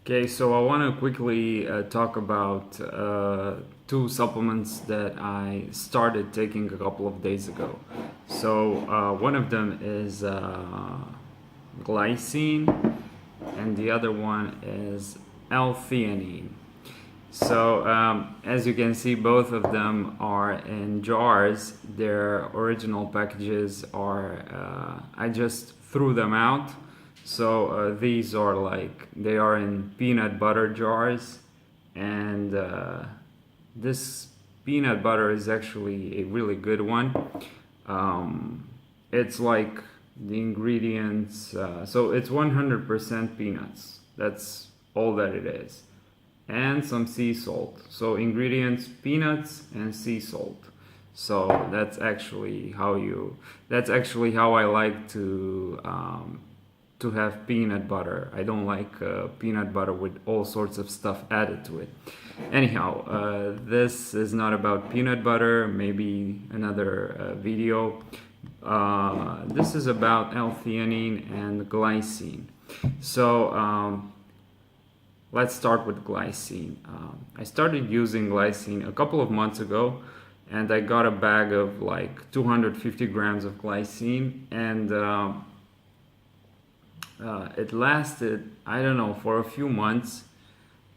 Okay, so I want to quickly talk about two supplements that I started taking a couple of days ago. So one of them is glycine, and the other one is L-Theanine. So as you can see, both of them are in jars. Their original packages are, I just threw them out. So these are they are in peanut butter jars, and this peanut butter is actually a really good one. It's like the ingredients, so it's 100% peanuts. That's all that it is, and some sea salt. So ingredients: peanuts and sea salt. So that's actually how I like to have peanut butter. I don't like peanut butter with all sorts of stuff added to it. Anyhow, this is not about peanut butter, maybe another video. This is about L-theanine and glycine. So let's start with glycine. I started using glycine a couple of months ago, and I got a bag of like 250 grams of glycine, and it lasted, I don't know, for a few months,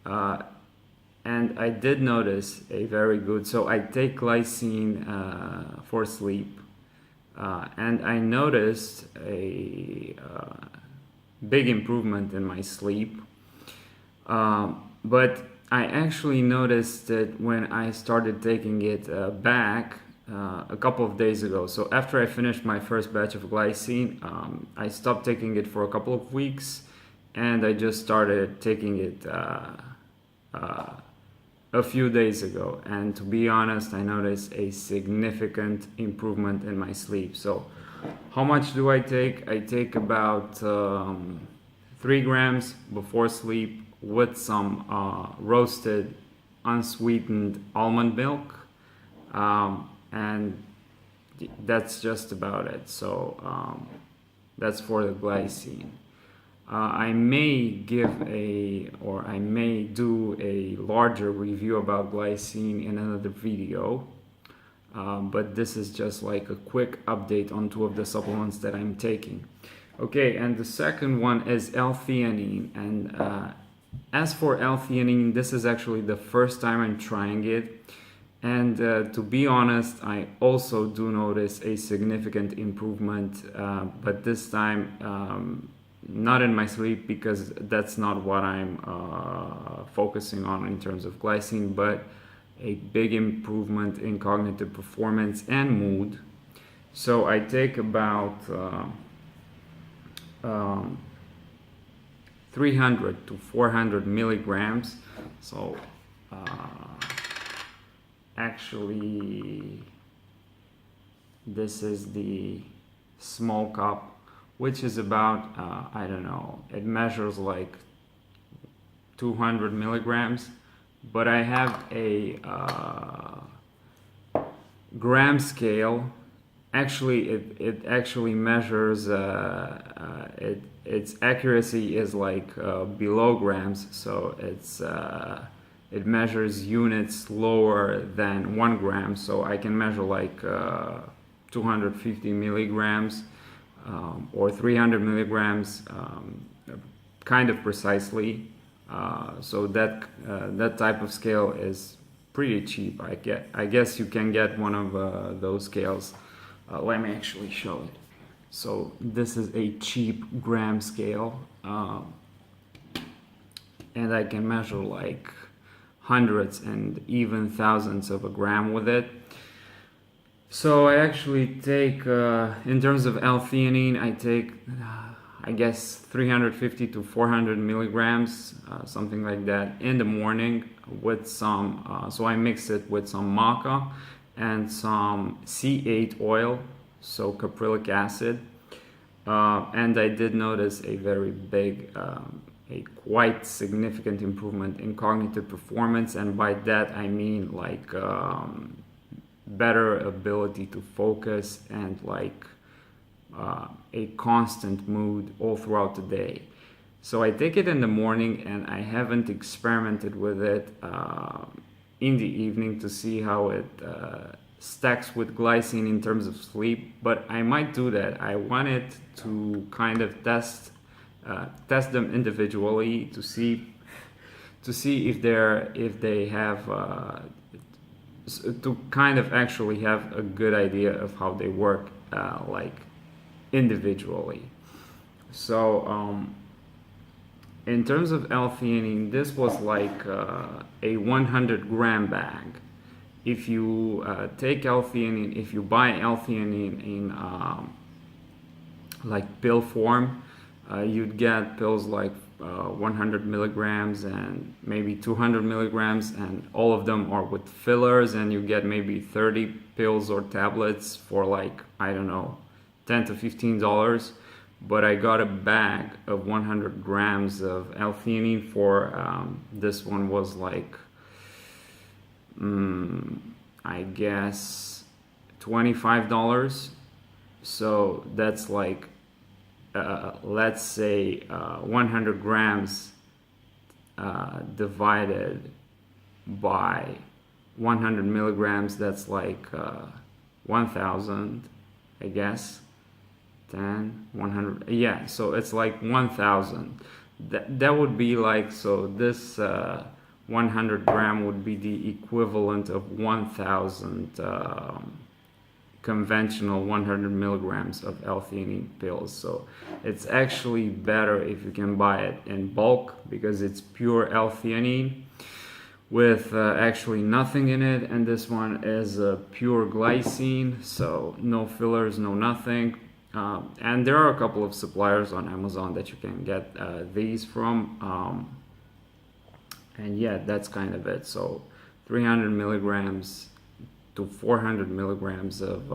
and I did notice a very good, so I take glycine for sleep, and I noticed a big improvement in my sleep, but I actually noticed that when I started taking it back a couple of days ago. So after I finished my first batch of glycine, I stopped taking it for a couple of weeks, and I just started taking it a few days ago. And to be honest, I noticed a significant improvement in my sleep. So how much do I take? I take about 3 grams before sleep with some roasted unsweetened almond milk. And that's just about it. So that's for the glycine. I may do a larger review about glycine in another video, but this is just like a quick update on two of the supplements that I'm taking. Okay, and the second one is L-theanine, and as for L-theanine, this is actually the first time I'm trying it. And to be honest, I also do notice a significant improvement, but this time not in my sleep, because that's not what I'm focusing on in terms of glycine, but a big improvement in cognitive performance and mood. So I take about 300 to 400 milligrams. So actually, this is the small cup, which is about, I don't know, it measures like 200 milligrams, but I have a gram scale. Actually, it actually measures, its accuracy is like below grams, so it measures units lower than 1 gram, so I can measure like 250 milligrams or 300 milligrams, kind of precisely. So that type of scale is pretty cheap. I guess you can get one of those scales. Let me actually show it. So this is a cheap gram scale, and I can measure like hundreds and even thousands of a gram with it. So I actually take, in terms of L-theanine, I take, I guess, 350 to 400 milligrams, something like that, in the morning with some, so I mix it with some maca and some C8 oil, so caprylic acid, and I did notice a very big, a quite significant improvement in cognitive performance, and by that I mean like better ability to focus and like a constant mood all throughout the day. So I take it in the morning, and I haven't experimented with it in the evening to see how it stacks with glycine in terms of sleep, but I might do that. I wanted to kind of test them individually to see if they have to kind of actually have a good idea of how they work like individually. So in terms of L-Theanine, this was like a 100-gram bag. If you take L-Theanine, if you buy L-Theanine in like pill form, you'd get pills like 100 milligrams and maybe 200 milligrams, and all of them are with fillers, and you get maybe 30 pills or tablets for like, I don't know, $10 to $15. But I got a bag of 100 grams of L-Theanine for this one was like I guess $25. So that's like let's say 100 grams divided by 100 milligrams, that's like 1,000, I guess. 10, 100, yeah, so it's like 1,000. That would be like, so this 100 gram would be the equivalent of 1,000 conventional 100 milligrams of L-Theanine pills. So it's actually better if you can buy it in bulk, because it's pure L-Theanine with actually nothing in it, and this one is pure glycine, so no fillers, no nothing. And there are a couple of suppliers on Amazon that you can get these from. And yeah, that's kind of it. So 300 milligrams to 400 milligrams of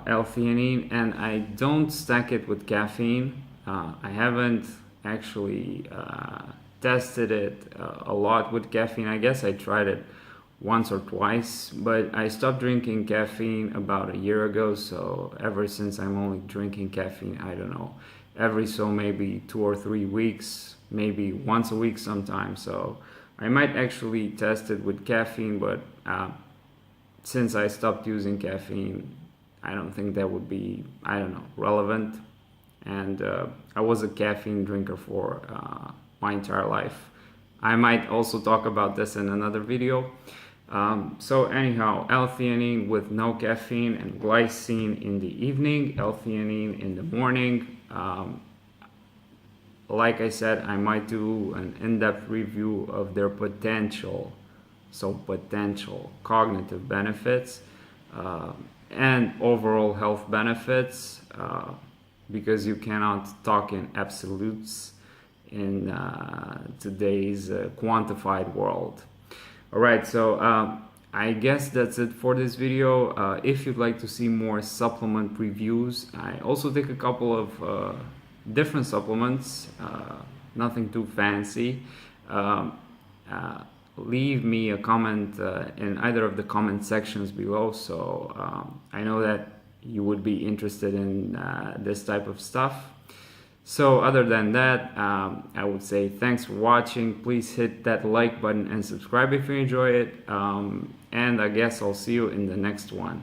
L-Theanine, and I don't stack it with caffeine. I haven't actually tested it a lot with caffeine. I guess I tried it once or twice, but I stopped drinking caffeine about a year ago, so ever since I'm only drinking caffeine, I don't know, every so maybe 2 or 3 weeks, maybe once a week sometimes. So I might actually test it with caffeine, but since I stopped using caffeine, I don't think that would be, I don't know, relevant. And I was a caffeine drinker for my entire life. I might also talk about this in another video. So anyhow, L-Theanine with no caffeine and glycine in the evening, L-Theanine in the morning. Like I said, I might do an in-depth review of their potential cognitive benefits and overall health benefits, because you cannot talk in absolutes in today's quantified world. Alright, so I guess that's it for this video. If you'd like to see more supplement reviews, I also take a couple of different supplements, nothing too fancy. Leave me a comment in either of the comment sections below, so I know that you would be interested in this type of stuff. So other than that, I would say thanks for watching. Please hit that like button and subscribe if you enjoy it. And I guess I'll see you in the next one.